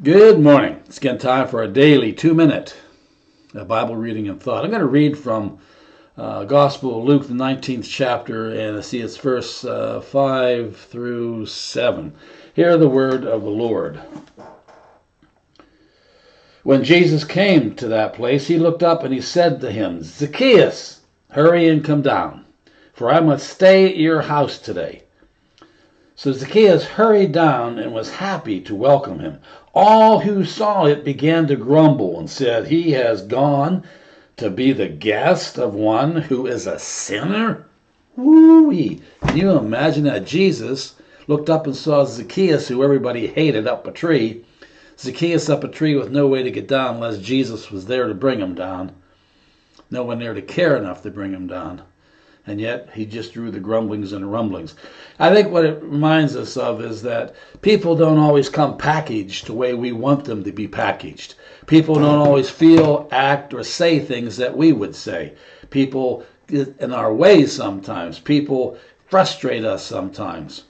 Good morning. It's again time for a daily 2-minute Bible reading and thought. I'm going to read from Gospel of Luke, the 19th chapter, and I see it's verse 5 through 7. Hear the word of the Lord. When Jesus came to that place, he looked up and he said to him, Zacchaeus, hurry and come down, for I must stay at your house today. So Zacchaeus hurried down and was happy to welcome him. All who saw it began to grumble and said, He has gone to be the guest of one who is a sinner? Woo-wee. Can you imagine that? Jesus looked up and saw Zacchaeus, who everybody hated, up a tree. Zacchaeus up a tree with no way to get down unless Jesus was there to bring him down. No one there to care enough to bring him down. And yet he just drew the grumblings and rumblings. I think what it reminds us of is that people don't always come packaged the way we want them to be packaged. People don't always feel, act, or say things that we would say. People get in our way sometimes. People frustrate us sometimes.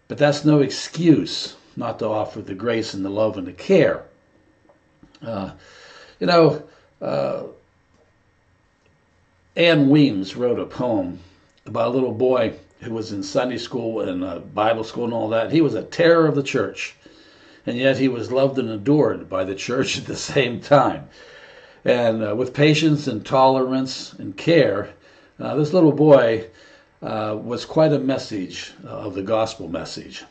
But that's no excuse not to offer the grace and the love and the care. Ann Weems wrote a poem about a little boy who was in Sunday school and Bible school and all that. He was a terror of the church, and yet he was loved and adored by the church at the same time. And with patience and tolerance and care, this little boy was quite a message of the gospel message.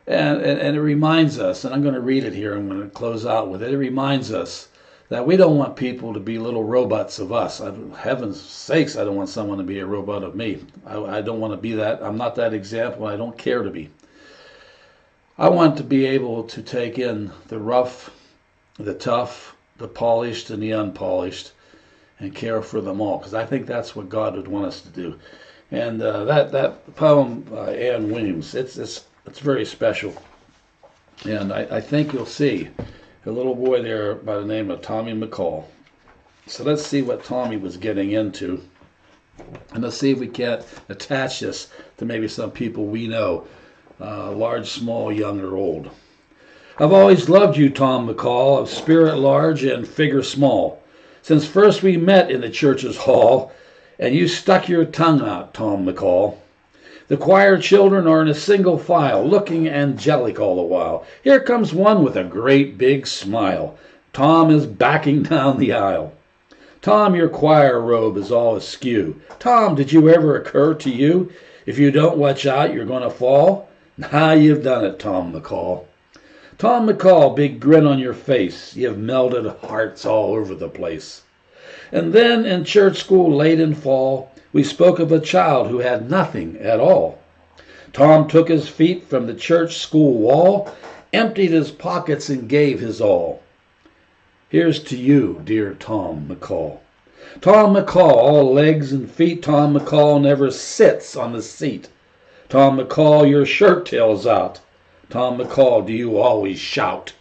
And it reminds us, and I'm going to read it here, I'm going to close out with it. It reminds us that we don't want people to be little robots of us. Heaven's sakes, I don't want someone to be a robot of me. I don't want to be that. I'm not that example. I don't care to be. I want to be able to take in the rough, the tough, the polished, and the unpolished, and care for them all, because I think that's what God would want us to do. And that poem by Ann Weems, it's very special. And I think you'll see a little boy there by the name of Tommy McCall. So let's see what Tommy was getting into. And let's see if we can't attach this to maybe some people we know, large, small, young, or old. I've always loved you, Tom McCall, of spirit large and figure small. Since first we met in the church's hall, and you stuck your tongue out, Tom McCall. The choir children are in a single file, looking angelic all the while. Here comes one with a great big smile. Tom is backing down the aisle. Tom, your choir robe is all askew. Tom, did you ever occur to you? If you don't watch out, you're going to fall? Now you've done it, Tom McCall. Tom McCall, big grin on your face. You've melted hearts all over the place. And then in church school late in fall, we spoke of a child who had nothing at all. Tom took his feet from the church school wall, emptied his pockets, and gave his all. Here's to you, dear Tom McCall. Tom McCall, all legs and feet. Tom McCall never sits on the seat. Tom McCall, your shirt tails out. Tom McCall, do you always shout?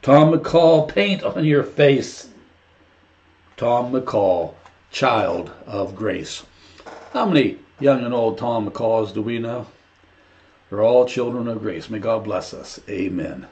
Tom McCall, paint on your face. Tom McCall, child of grace. How many young and old Tom McCalls do we know? They're all children of grace. May God bless us. Amen.